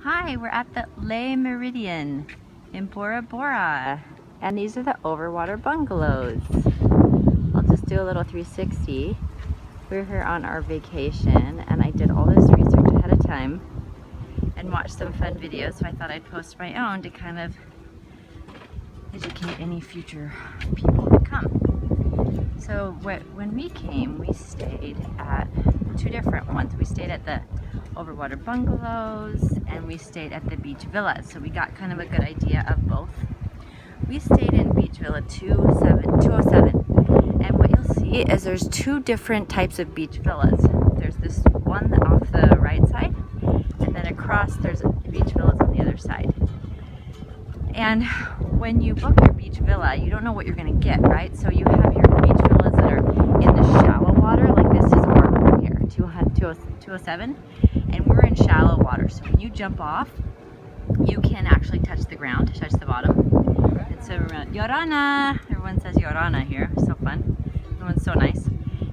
Hi, we're at the Meridien Bora Bora, and these are the overwater bungalows. I'll just do a little 360. We're here on our vacation, and I did all this research ahead of time and watched some fun videos, so I thought I'd post my own to kind of educate any future people that come. So when we came, we stayed at two different ones. We stayed at the overwater bungalows and we stayed at the beach villas, so we got kind of a good idea of both. We stayed in beach villa 207, and what you'll see is there's two different types of beach villas. There's this one off the right side, and then across there's beach villas on the other side. And when you book your beach villa, you don't know what you're going to get, right? So you have your beach villas that are in the shallow water, like this is our one here, 207, and we're in shallow water. So when you jump off, you can actually touch the ground, touch the bottom. And so Yorana, everyone says Yorana here, so fun. Everyone's so nice.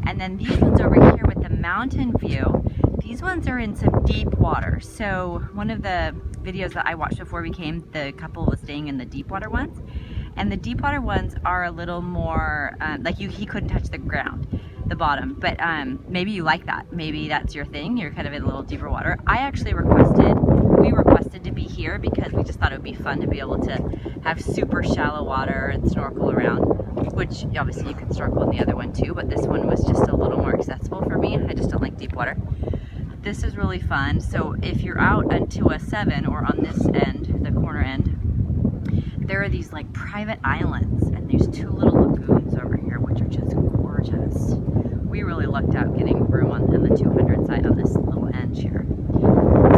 And then these ones over here with the mountain view, these ones are in some deep water. So one of the videos that I watched before we came, the couple was staying in the deep water ones, and the deep water ones are a little more like he couldn't touch the ground, the bottom, but maybe you like that, maybe that's your thing, you're kind of in a little deeper water. We requested to be here because we just thought it would be fun to be able to have super shallow water and snorkel around, which obviously you can snorkel in the other one too, but this one was just a little more accessible for me. I just don't like deep water. This is really fun. So if you're out on 207 or on this end, the corner end, there are these like private islands, and there's two little lagoons over here which are just gorgeous. We really lucked out getting room on the 200 side on this little end here.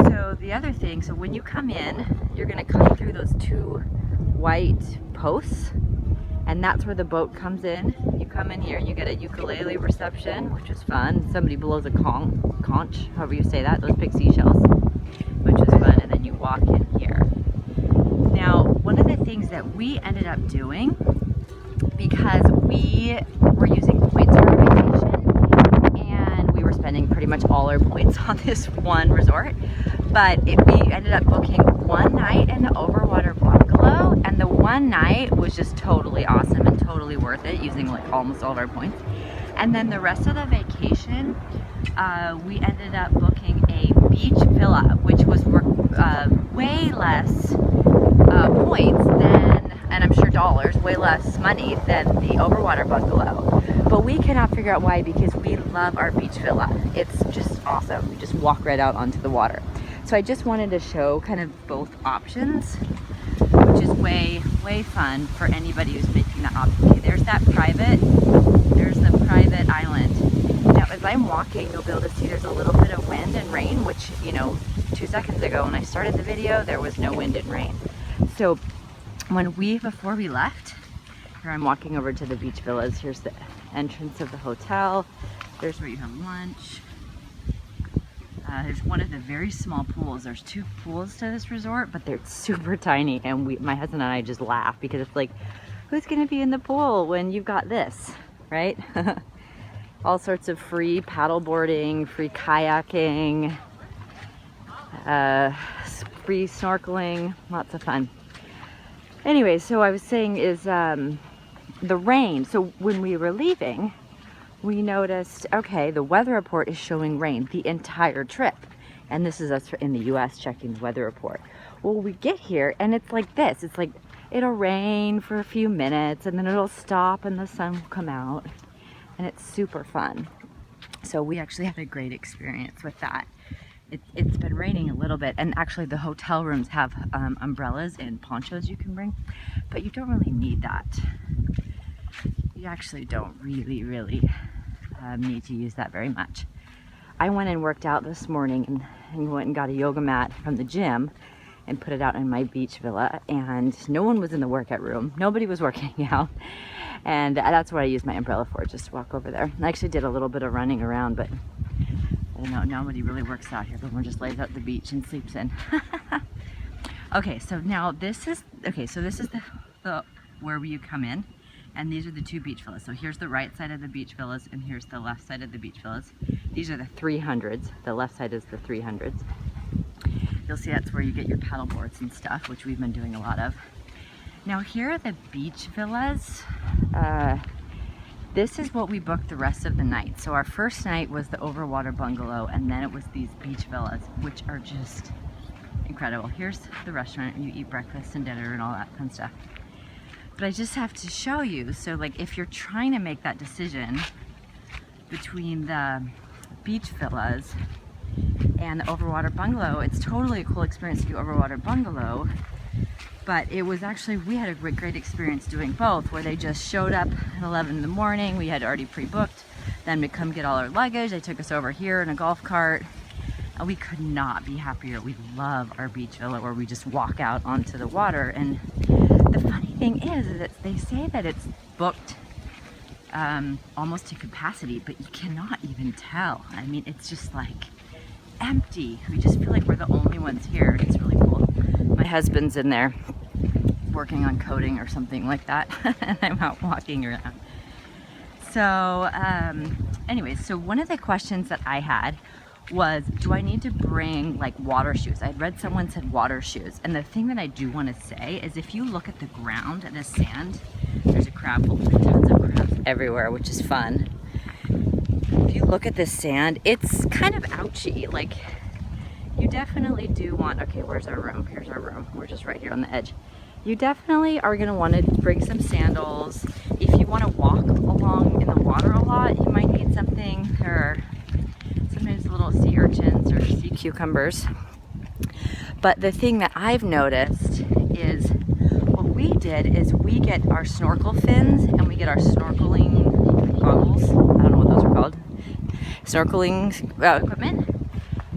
So the other thing, so when you come in, you're gonna come through those two white posts, and that's where the boat comes in. You come in here, you get a ukulele reception, which is fun. Somebody blows a conch, however you say that, those big seashells, which is fun, and then you walk in here. Now, one of the things that we ended up doing, because we were using points for our vacation, and we were spending pretty much all our points on this one resort, but we ended up booking one night in the overwater bungalow, and the one night was just totally awesome and totally worth it, using like almost all of our points. And then the rest of the vacation, we ended up booking a beach villa, which was way less points than, and I'm sure dollars, way less money than the overwater bungalow. But we cannot figure out why, because we love our beach villa. It's just awesome. We just walk right out onto the water. So I just wanted to show kind of both options, which is way fun for anybody who's making that option. Okay, there's the private island. Now as I'm walking, you'll be able to see there's a little bit of wind and rain, which, 2 seconds ago when I started the video, there was no wind and rain. So before we left, here I'm walking over to the beach villas. Here's the entrance of the hotel. There's where you have lunch. There's one of the very small pools. There's two pools to this resort, but they're super tiny, and my husband and I just laugh because it's like, who's gonna be in the pool when you've got this, right? All sorts of free paddle boarding, free kayaking, free snorkeling, lots of fun. Anyway, so I was saying is the rain. So when we were leaving, we noticed, okay, the weather report is showing rain the entire trip. And this is us in the US checking the weather report. Well, we get here and it's like this. It's like, it'll rain for a few minutes and then it'll stop and the sun will come out. And it's super fun. So we actually had a great experience with that. It's been raining a little bit, and actually the hotel rooms have umbrellas and ponchos you can bring, but you don't really need that. You actually don't really need to use that very much. I went and worked out this morning and went and got a yoga mat from the gym and put it out in my beach villa, and no one was in the workout room. Nobody was working out, and that's what I used my umbrella for, just to walk over there. I actually did a little bit of running around, but I don't know, nobody really works out here. Everyone just lays out at the beach and sleeps in. Okay, so now this is the where you come in, and these are the two beach villas. So here's the right side of the beach villas, and here's the left side of the beach villas. These are the 300s. The left side is the 300s. you'll see that's where you get your paddle boards and stuff, which we've been doing a lot of. Now here are the beach villas. This is what we booked the rest of the night. So our first night was the overwater bungalow, and then it was these beach villas, which are just incredible. Here's the restaurant, and you eat breakfast and dinner and all that fun stuff. But I just have to show you, so like if you're trying to make that decision between the beach villas and the overwater bungalow, it's totally a cool experience to do overwater bungalow. But it was actually, we had a great experience doing both, where they just showed up at 11 in the morning. We had already pre-booked them to come get all our luggage. They took us over here in a golf cart, and we could not be happier. We love our beach villa where we just walk out onto the water. And the funny thing is that they say that it's booked almost to capacity, but you cannot even tell. I mean, it's just like empty. We just feel like we're the only ones here. It's really cool. My husband's in there working on coding or something like that, and I'm out walking around. So anyways, so one of the questions that I had was, do I need to bring like water shoes? I'd read someone said water shoes, and the thing that I do want to say is if you look at the ground and the sand, there's a crab hole, tons of crabs everywhere, which is fun. If you look at the sand, it's kind of ouchy. Like, you definitely do want, okay, where's our room? Here's our room. We're just right here on the edge. You definitely are going to want to bring some sandals. If you want to walk along in the water a lot, you might need something. There are sometimes little sea urchins or sea cucumbers. But the thing that I've noticed is what we did is we get our snorkel fins and we get our snorkeling goggles. I don't know what those are called. Snorkeling equipment.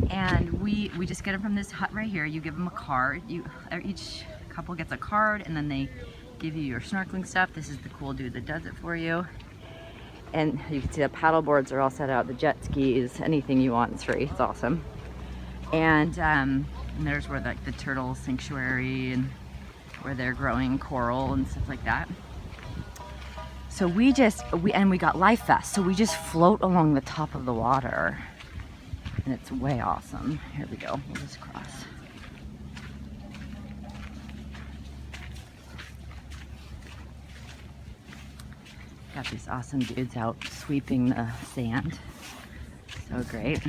And we just get them from this hut right here. You give them a card. Each couple gets a card, and then they give you your snorkeling stuff. This is the cool dude that does it for you. And you can see the paddle boards are all set out, the jet skis, anything you want is free. It's awesome. And there's where the turtle sanctuary and where they're growing coral and stuff like that. So we got life vests, so we just float along the top of the water. And it's way awesome. Here we go, we'll just cross. Got these awesome dudes out sweeping the sand. So great.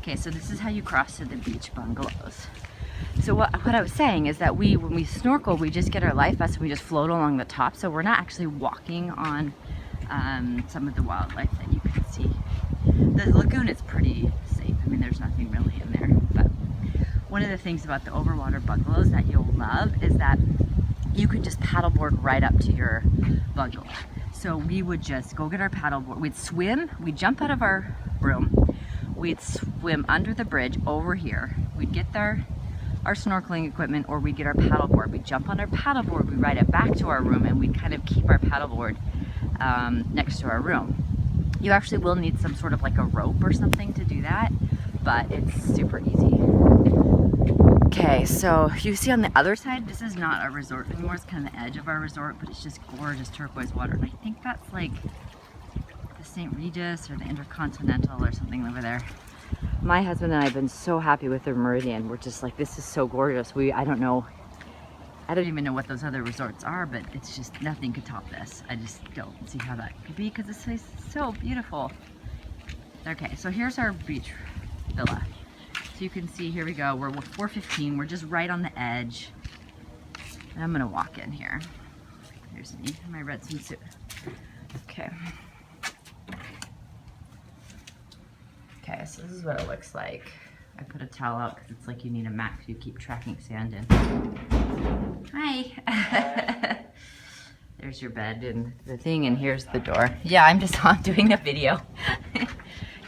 Okay, so this is how you cross to the beach bungalows. So what I was saying is that when we snorkel, we just get our life vests and we just float along the top. So we're not actually walking on some of the wildlife that you can see. The lagoon is pretty safe. I mean, there's nothing really in there. But one of the things about the overwater bungalows that you'll love is that you could just paddleboard right up to your bungalow. So we would just go get our paddleboard. We'd swim. We'd jump out of our room. We'd swim under the bridge over here. We'd get our snorkeling equipment, or we'd get our paddleboard. We'd jump on our paddleboard. We'd ride it back to our room, and we'd kind of keep our paddleboard next to our room. You actually will need some sort of like a rope or something to do that, but it's super easy. Okay, so you see on the other side, this is not a resort anymore. It's kind of the edge of our resort, but it's just gorgeous turquoise water. And I think that's like the St. Regis or the Intercontinental or something over there. My husband and I have been so happy with the Meridien. We're just like, this is so gorgeous. I don't even know what those other resorts are, but it's just, nothing could top this. I just don't see how that could be because this place is so beautiful. Okay, so here's our beach villa. So you can see, here we go, we're 4:15, we're just right on the edge. And I'm gonna walk in here. Here's me, my red swimsuit. Okay. Okay, so this is what it looks like. I put a towel out because it's like you need a mat if you keep tracking sand in. Hi. There's your bed and the thing, and here's the door. Yeah, I'm just doing a video.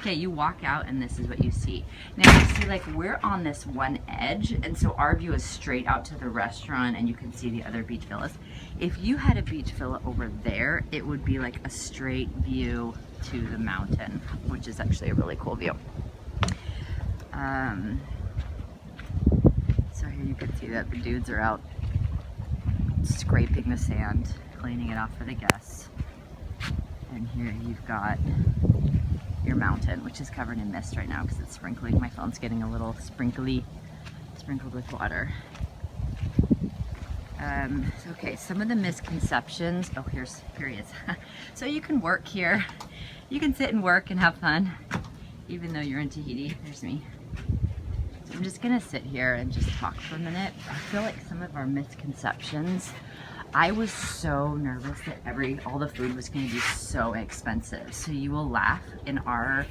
Okay, you walk out and this is what you see. Now you see, like, we're on this one edge, and so our view is straight out to the restaurant and you can see the other beach villas. If you had a beach villa over there, it would be like a straight view to the mountain, which is actually a really cool view. So here you can see that the dudes are out scraping the sand, cleaning it off for the guests. And here you've got your mountain, which is covered in mist right now because it's sprinkling. My phone's getting a little sprinkly. sprinkled with water. Okay, some of the misconceptions. Oh, here he is. So you can work here. You can sit and work and have fun, even though you're in Tahiti. There's me. So I'm just gonna sit here and just talk for a minute. I feel like some of our misconceptions, I was so nervous that all the food was gonna be so expensive. So you will laugh in our,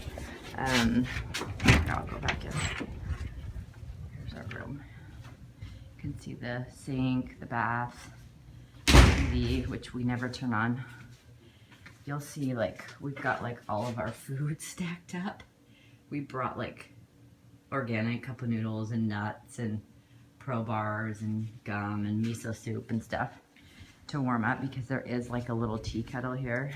I'll go back in. Here's our room. You can see the sink, the bath, TV, which we never turn on. You'll see like we've got like all of our food stacked up. We brought like organic cup of noodles and nuts and pro bars and gum and miso soup and stuff to warm up because there is like a little tea kettle here.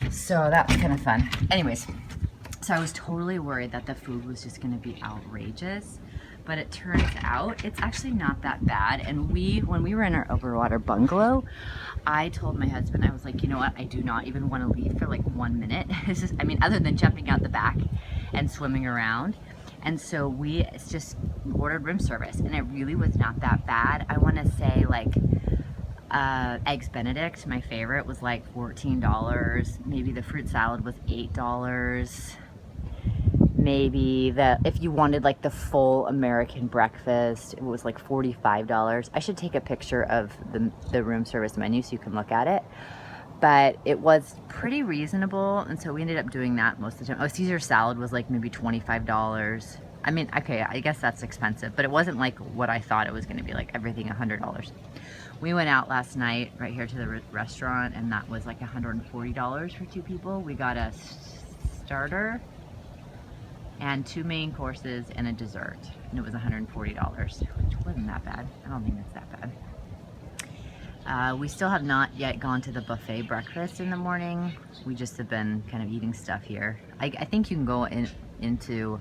So that was kind of fun. Anyways, so I was totally worried that the food was just going to be outrageous. But it turns out it's actually not that bad. And when we were in our overwater bungalow, I told my husband, I was like, you know what? I do not even want to leave for like 1 minute. This is, I mean, other than jumping out the back and swimming around. And so we just ordered room service, and it really was not that bad. I want to say like Eggs Benedict, my favorite, was like $14. Maybe the fruit salad was $8. Maybe if you wanted like the full American breakfast, it was like $45. I should take a picture of the room service menu so you can look at it. But it was pretty reasonable, and so we ended up doing that most of the time. Oh, Caesar salad was like maybe $25. I mean, okay, I guess that's expensive, but it wasn't like what I thought it was going to be, like everything $100. We went out last night right here to the restaurant, and that was like $140 for 2 people. We got a starter and 2 main courses and a dessert, and it was $140, which wasn't that bad. I don't think it's that bad. We still have not yet gone to the buffet breakfast in the morning. We just have been kind of eating stuff here. I think you can go into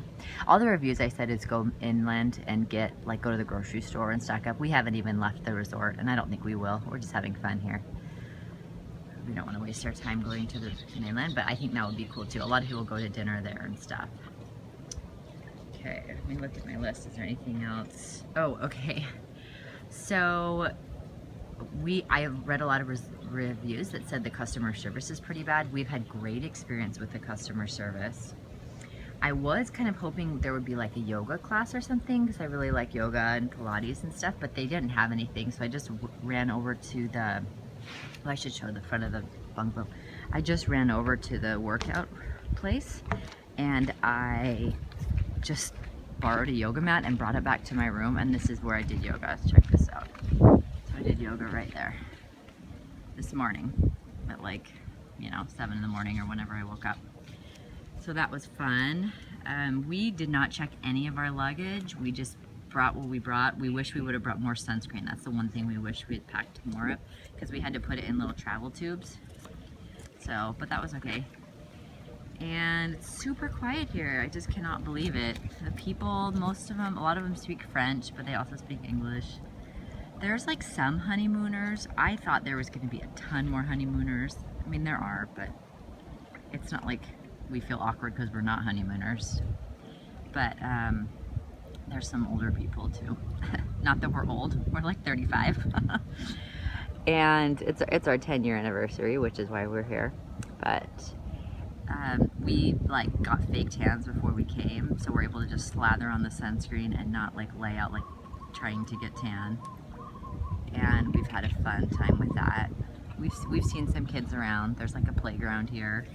all the reviews. I said is go inland and go to the grocery store and stock up. We haven't even left the resort, and I don't think we will. We're just having fun here. We don't want to waste our time going to the mainland, but I think that would be cool too. A lot of people go to dinner there and stuff. Okay, let me look at my list. Is there anything else? Oh, okay. So I read a lot of reviews that said the customer service is pretty bad. We've had great experience with the customer service. I was kind of hoping there would be like a yoga class or something, because I really like yoga and Pilates and stuff, but they didn't have anything. So I just ran over to well, I should show the front of the bungalow. I just ran over to the workout place, and I just borrowed a yoga mat and brought it back to my room, and this is where I did yoga. Check this out. So I did yoga right there this morning at like, 7 in the morning or whenever I woke up. So that was fun. We did not check any of our luggage. We just brought what we brought. We wish we would have brought more sunscreen. That's the one thing we wish we had packed more of, because we had to put it in little travel tubes. So, but that was okay. And it's super quiet here. I just cannot believe it. The people, most of them, a lot of them speak French, but they also speak English. There's like some honeymooners. I thought there was going to be a ton more honeymooners. I mean, there are, but it's not like we feel awkward because we're not honeymooners. But there's some older people too. Not that we're old. We're like 35. And it's our 10-year anniversary, which is why we're here. But we like got fake tans before we came, so we're able to just slather on the sunscreen and not like lay out like trying to get tan. And we've had a fun time with that. We've seen some kids around. There's like a playground here.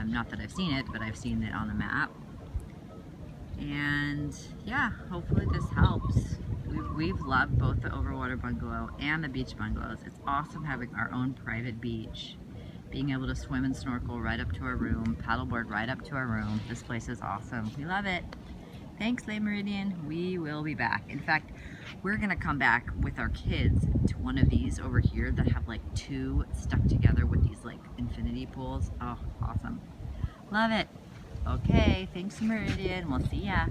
Not that I've seen it, but I've seen it on the map. And yeah, hopefully this helps. We've loved both the overwater bungalow and the beach bungalows. It's awesome having our own private beach, being able to swim and snorkel right up to our room, paddleboard right up to our room. This place is awesome. We love it. Thanks, Lake Meridien. We will be back. In fact, we're gonna come back with our kids to one of these over here that have like 2 stuck together with these like infinity pools. Oh, awesome. Love it. Okay, thanks, Meridien. We'll see ya.